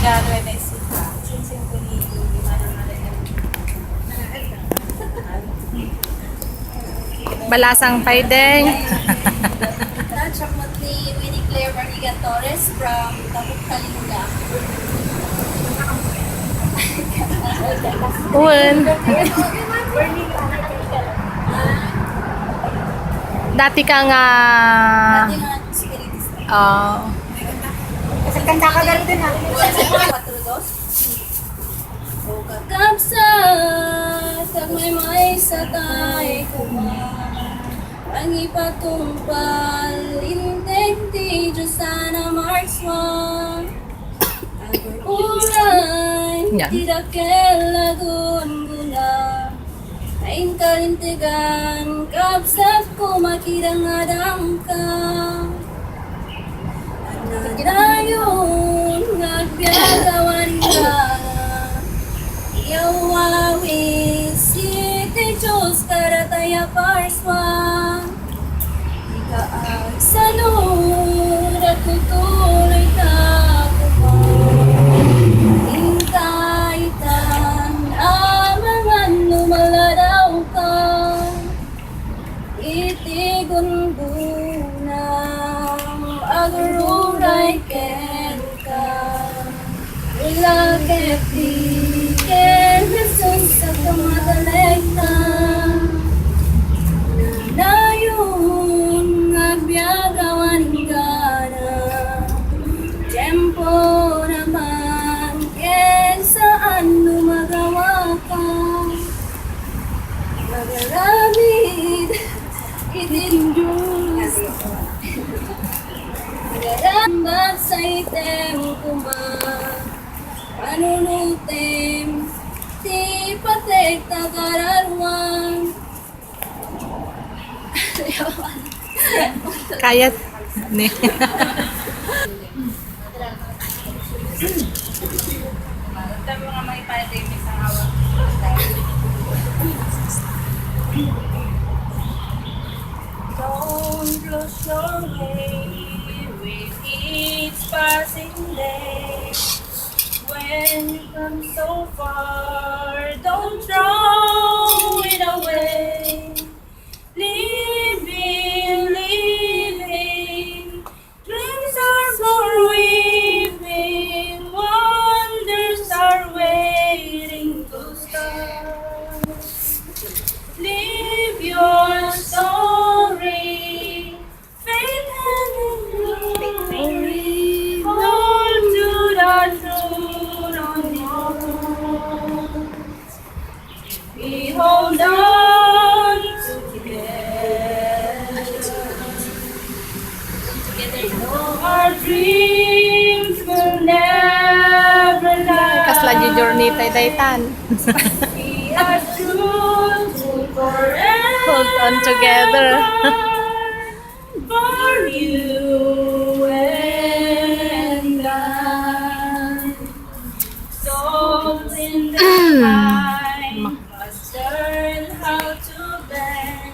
Nueva Ecija. Centro ni Balasang paideng. Chocolate ni Winnie fr.Tabuk Kalinga. Uwan. Dati ka nga... Dati nga spiritista. Kasi kanta ka gano'n din ha. 4-2. Kakapsat, tagmay-may sa tayo kumain. Ang ipatumpal, intek di Diyos sana marswan. Uray, tidak kelagun guna. Ain kalintigan, kapsat ko makirang adang ka. Nadayon, nagbiagawan ka. Yawawi, City Diyos karataya parswan. Ikaag salud at tutuloy ka kumang. Hintaitan, amangan lumaladaw ka. Itigungunang agaruray ken ka. Wala kepi ken Jesus sa kamatalekta. Nanayon agbyagawan ka na. Tempo naman ken saan lumagawa ka. Magaramid itinjus. Magarambag sa item kumang. Panunutim, ti patek tagararwang. Kayat. Ni. Ito mga may pandemic sa hawak. Don't lose your way with each passing day. When you come so far, don't throw it away. Living, living, dreams are for weaving, wonders are waiting to start. Live your story, faith and glory, hold to the truth on your own. We hold on together. Our dreams will never die. Kasla di journey tay-taytan. We are true to forever. Hold on together. For you and I. Souls in the sky must learn how to bend.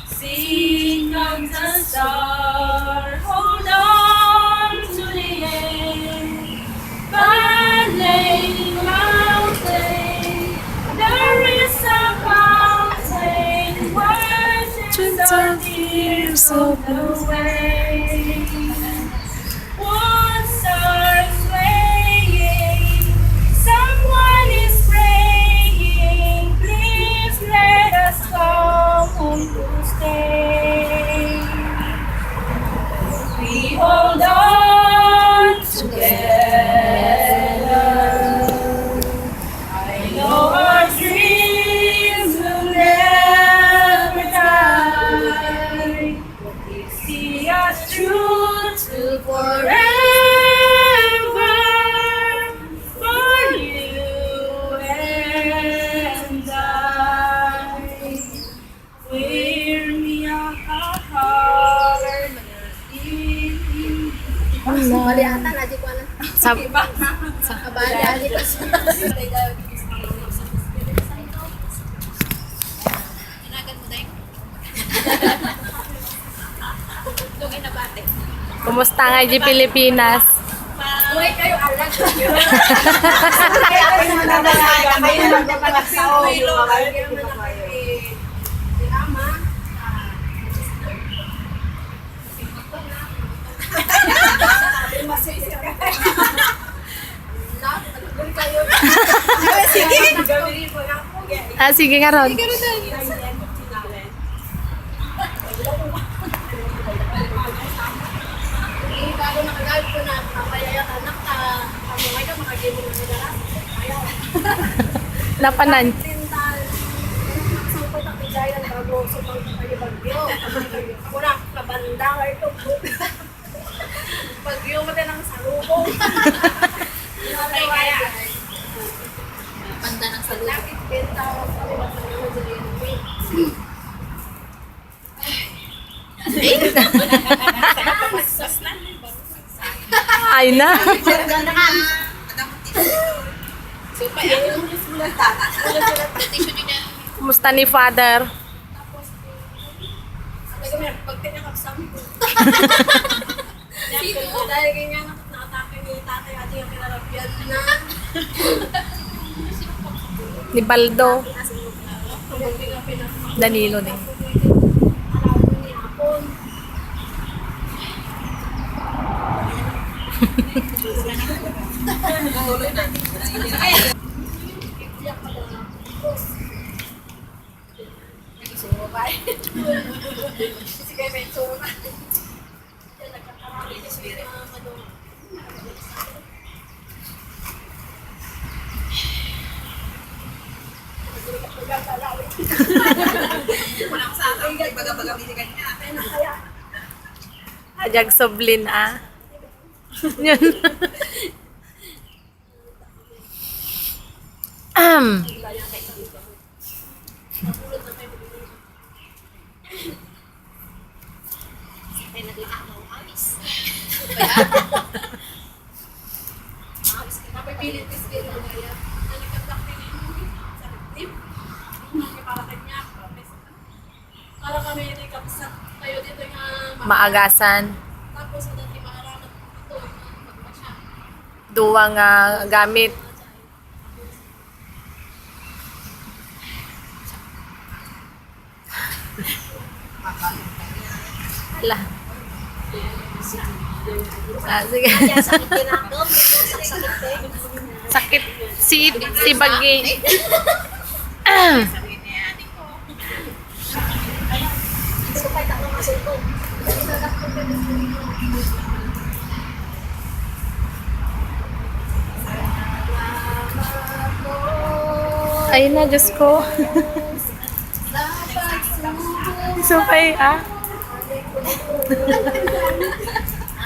See comes a star. Hold on to the end. Valley, mountain, there is a fountain. Washes the tears of the way. One starts swaying, someone is praying. Please let us come home to stay. We hold on together. I know our dreams will never die. We see us through to forever. For you and I. We're me a heart. Malihatan aja ko na. Sa Abada aja pas. Inagan mo dahil. Tugay na bate. Kumusta nga di Pilipinas? Uy, kayo alam. Kaya kayo mananalaga, kayo magpapalaksaw. Si Ama. Sige. Sige nga ron. Bago nakagalit ko na papayayan anak ka. Kamo ngayon makagimo na nila. Ayaw. Napanan. Tintal. Nagsangkot ang bigayan bago sumang kayo bagyo. Ako na kabanda ito. Bagyo mo din ang salubong. Okay kaya. Banda ng salud. Lakit benta ako sa mga pagkakas. Ay na. So, pa yung tissue din yan. Kumusta ni Father? Pag tinakapsam ko. Dahil ganyan nakatake ni tatay at yung kinarapyan na. Ni Baldo. Hindi nga pinakapsam. Danilo din. Alam ni Apon. Iyak ka na. Suro ba? Kasi kayo may suro na. Nagkakarami ni Spirit. Wala ko sa akin. Baga-baga biligan niya. Ajag soblin ah. Yun. Napipilit is din ang gaya. Nagkatak din yung sa tip. Para kanya. Para kami hindi kapsat. Kayo dito yung Maagasan. tapos sa dati maaramat ito yung magpasya. Duwang gamit. Ala. Sige. Sakit din ako. Sakit din. Sakit. Si Bagi. So, kahit ako masulpog. Ayun na, Diyos ko. Supay ah.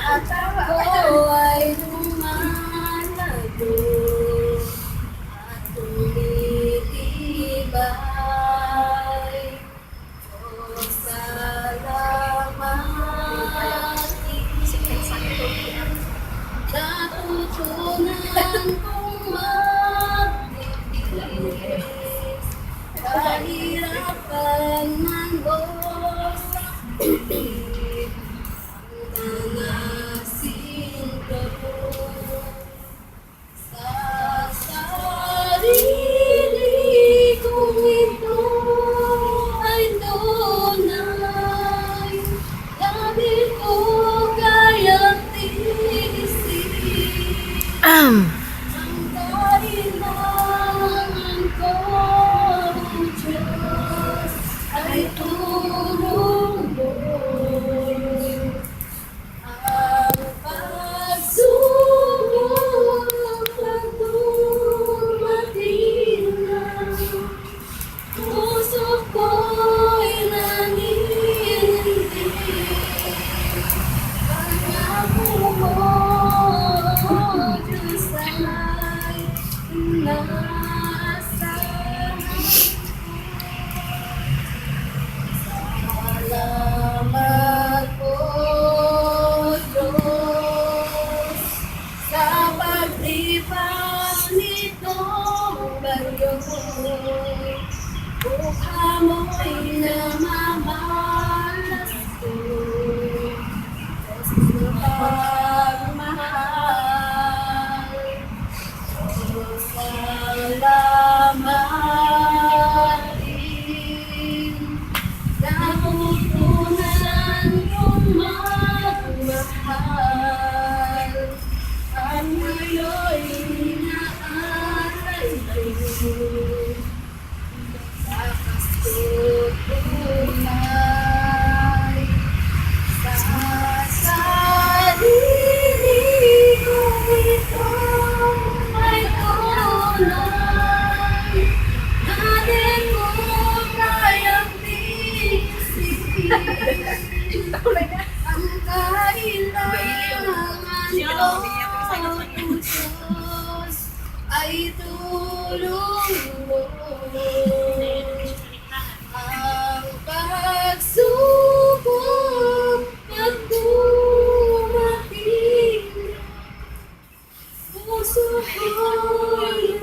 Ako ay lumalago at tumitibay. O salamat natutunan kong magtitiis kahirapan ng Diyos. Nanasin ko sa sarili kong ito ay tunay. Labit ko kayang tiisin ang kailangan ko, Diyos, ay tulong mo. Ang pagsubok ang dumating na, puso ko'y nanginindi. Pangako mo, Diyos ay inaasahan. Salamat po, Diyos, sa paglipas nitong bagyo. Mukha mo'y namamalas ko, Diyos na pagmamahal. Ngayo'y inaalay sa'yo. Sa kasto't umay, sa sarili kong ito ay tunay. Natin mo kayang tiisin ang kailangan ko, Diyos, ay tulong mo. Ang pagsubok at dumating, puso ko'y